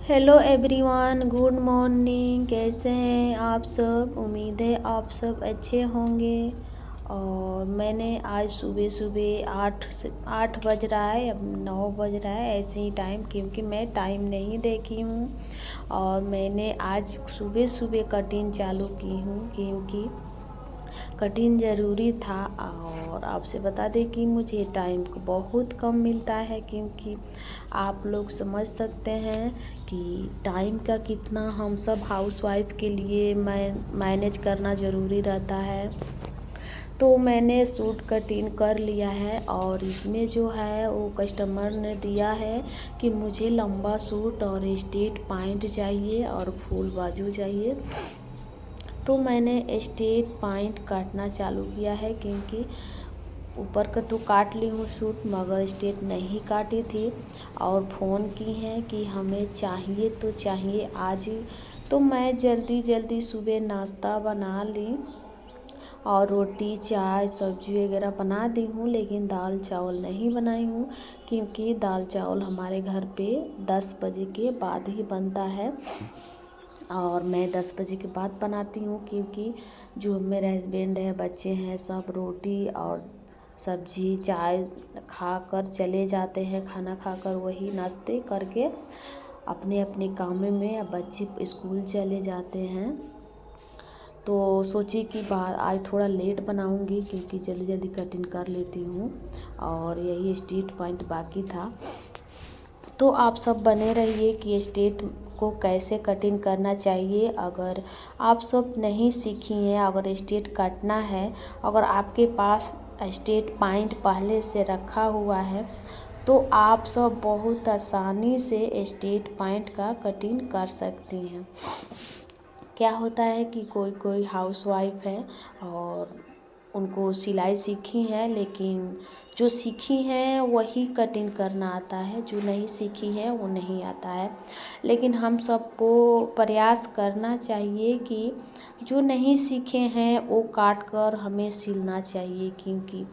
Hello everyone, good morning. कैसे हैं आप सब? उम्मीद है आप सब अच्छे होंगे। और मैंने आज सुबह सुबह 8 बज रहा है, अब 9 बज रहा है ऐसे ही टाइम, क्योंकि मैं टाइम नहीं देखी हूँ। और मैंने आज सुबह सुबह कटिंग चालू की हूँ, क्योंकि कठिन ज़रूरी था। और आपसे बता दें कि मुझे टाइम को बहुत कम मिलता है, क्योंकि आप लोग समझ सकते हैं कि टाइम का कितना हम सब हाउसवाइफ के लिए मैनेज करना ज़रूरी रहता है। तो मैंने सूट कटिंग कर लिया है, और इसमें जो है वो कस्टमर ने दिया है कि मुझे लंबा सूट और स्ट्रेट पैंट चाहिए और फुल बाजू चाहिए। तो मैंने स्ट्रेट पैंट काटना चालू किया है, क्योंकि ऊपर का तो काट ली हूँ सूट, मगर स्ट्रेट नहीं काटी थी। और फ़ोन की है कि हमें चाहिए तो चाहिए आज ही। तो मैं जल्दी जल्दी सुबह नाश्ता बना ली, और रोटी चाय सब्जी वगैरह बना दी हूँ, लेकिन दाल चावल नहीं बनाई हूँ, क्योंकि दाल चावल हमारे घर पे 10 बजे के बाद ही बनता है। और मैं 10 बजे के बाद बनाती हूँ, क्योंकि जो मेरे हस्बैंड है, बच्चे हैं, सब रोटी और सब्जी चाय खाकर चले जाते हैं। खाना खाकर वही नाश्ते करके अपने अपने काम में बच्चे स्कूल चले जाते हैं। तो सोची कि आज थोड़ा लेट बनाऊंगी, क्योंकि जल्दी जल्दी कटिंग कर लेती हूँ। और यही स्ट्रेट पैंट बाकी था। तो आप सब बने रहिए कि स्ट्रेट को कैसे कटिंग करना चाहिए। अगर आप सब नहीं सीखी हैं, अगर स्ट्रेट काटना है, अगर आपके पास स्ट्रेट पैंट पहले से रखा हुआ है, तो आप सब बहुत आसानी से स्ट्रेट पैंट का कटिंग कर सकती हैं। क्या होता है कि कोई कोई हाउसवाइफ है और उनको सिलाई सीखी है, लेकिन जो सीखी है वही कटिंग करना आता है, जो नहीं सीखी है वो नहीं आता है। लेकिन हम सबको प्रयास करना चाहिए कि जो नहीं सीखे हैं वो काट कर हमें सिलना चाहिए, क्योंकि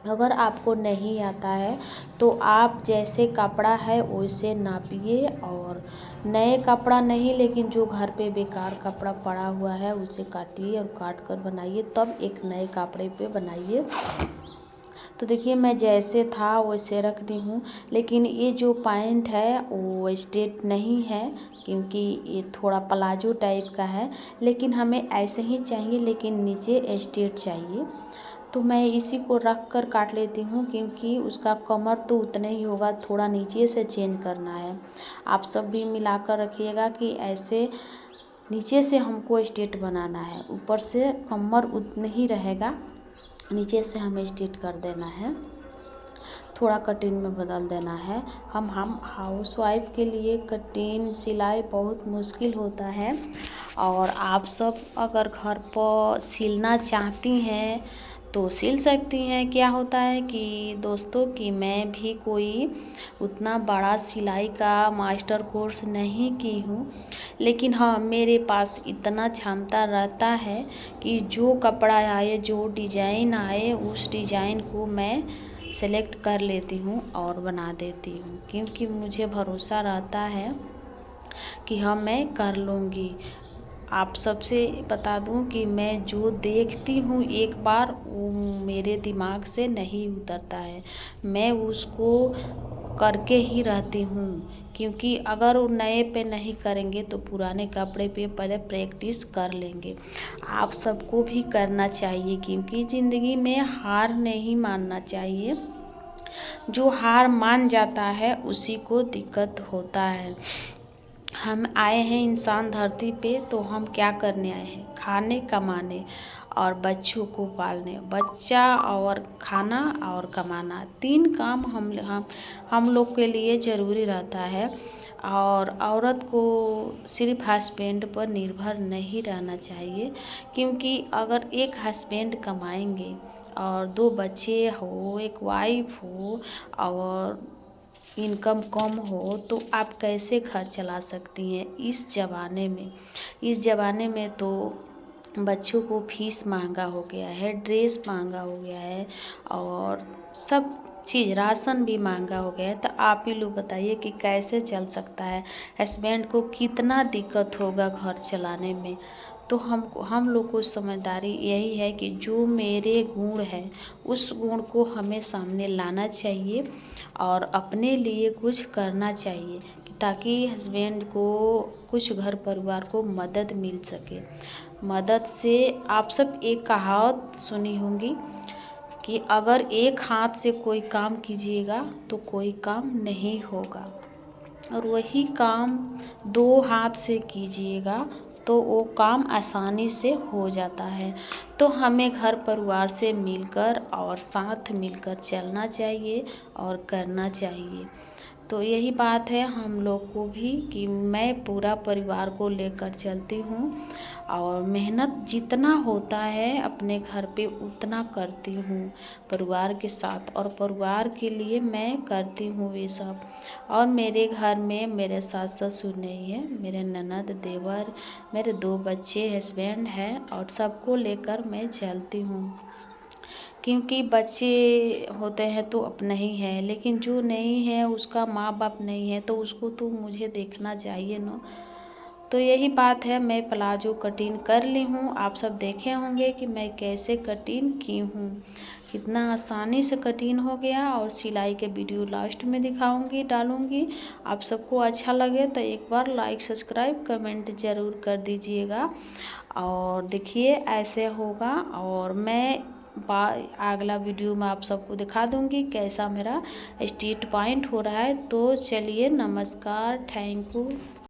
अगर आपको नहीं आता है तो आप जैसे कपड़ा है वैसे नापिए। और नए कपड़ा नहीं, लेकिन जो घर पे बेकार कपड़ा पड़ा हुआ है उसे काटिए और काट कर बनाइए, तब एक नए कपड़े पे बनाइए। तो देखिए मैं जैसे था वैसे रख दी हूँ, लेकिन ये जो पैंट है वो स्ट्रेट नहीं है, क्योंकि ये थोड़ा प्लाजो टाइप का है। लेकिन हमें ऐसे ही चाहिए, लेकिन नीचे स्ट्रेट चाहिए। तो मैं इसी को रख कर काट लेती हूँ, क्योंकि उसका कमर तो उतना ही होगा, थोड़ा नीचे से चेंज करना है। आप सब भी मिला कर रखिएगा कि ऐसे नीचे से हमको स्ट्रेट बनाना है, ऊपर से कमर उतना ही रहेगा, नीचे से हमें स्ट्रेट कर देना है, थोड़ा कटिंग में बदल देना है। हम हाउसवाइफ के लिए कटिंग सिलाई बहुत मुश्किल होता है। और आप सब अगर घर पर सिलना चाहती हैं तो सिल सकती हैं। क्या होता है कि दोस्तों कि मैं भी कोई उतना बड़ा सिलाई का मास्टर कोर्स नहीं की हूँ, लेकिन हाँ मेरे पास इतना क्षमता रहता है कि जो कपड़ा आए, जो डिजाइन आए, उस डिजाइन को मैं सेलेक्ट कर लेती हूँ और बना देती हूँ, क्योंकि मुझे भरोसा रहता है कि हाँ मैं कर लूँगी। आप सबसे बता दूं कि मैं जो देखती हूँ एक बार, वो मेरे दिमाग से नहीं उतरता है, मैं उसको करके ही रहती हूँ। क्योंकि अगर वो नए पे नहीं करेंगे तो पुराने कपड़े पे पहले प्रैक्टिस कर लेंगे। आप सबको भी करना चाहिए, क्योंकि ज़िंदगी में हार नहीं मानना चाहिए। जो हार मान जाता है उसी को दिक्कत होता है। हम आए हैं इंसान धरती पे, तो हम क्या करने आए हैं? खाने कमाने और बच्चों को पालने। बच्चा और खाना और कमाना, 3 काम हम लोग के लिए ज़रूरी रहता है। और औरत को सिर्फ हस्बैंड पर निर्भर नहीं रहना चाहिए, क्योंकि अगर एक हस्बैंड कमाएंगे और 2 बच्चे हो, एक वाइफ हो, और इनकम कम हो, तो आप कैसे घर चला सकती हैं इस ज़माने में तो बच्चों को फीस महंगा हो गया है, ड्रेस महंगा हो गया है, और सब चीज़ राशन भी महंगा हो गया है, तो आप ही लोग बताइए कि कैसे चल सकता है। हस्बैंड को कितना दिक्कत होगा घर चलाने में। तो हम लोग को समझदारी यही है कि जो मेरे गुण है उस गुण को हमें सामने लाना चाहिए और अपने लिए कुछ करना चाहिए, ताकि हस्बैंड को कुछ घर परिवार को मदद मिल सके। मदद से आप सब एक कहावत सुनी होंगी कि अगर एक हाथ से कोई काम कीजिएगा तो कोई काम नहीं होगा, और वही काम दो हाथ से कीजिएगा तो वो काम आसानी से हो जाता है। तो हमें घर परिवार से मिलकर और साथ मिलकर चलना चाहिए और करना चाहिए। तो यही बात है हम लोग को भी कि मैं पूरा परिवार को लेकर चलती हूँ और मेहनत जितना होता है अपने घर पे उतना करती हूँ परिवार के साथ, और परिवार के लिए मैं करती हूँ ये सब। और मेरे घर में मेरे सास ससुर नहीं है, मेरे ननद देवर, मेरे 2 बच्चे, हस्बैंड हैं, और सबको लेकर मैं चलती हूँ। क्योंकि बच्चे होते हैं तो अपना ही है, लेकिन जो नहीं है उसका माँ बाप नहीं है तो उसको तो मुझे देखना चाहिए ना। तो यही बात है, मैं प्लाजो कटिंग कर ली हूँ। आप सब देखे होंगे कि मैं कैसे कटिंग की हूँ, कितना आसानी से कटिंग हो गया, और सिलाई के वीडियो लास्ट में दिखाऊंगी, डालूंगी। आप सबको अच्छा लगे तो एक बार लाइक सब्सक्राइब कमेंट ज़रूर कर दीजिएगा। और देखिए ऐसे होगा, और मैं अगला वीडियो में आप सबको दिखा दूंगी कैसा मेरा स्ट्रेट पॉइंट हो रहा है। तो चलिए, नमस्कार, थैंक यू।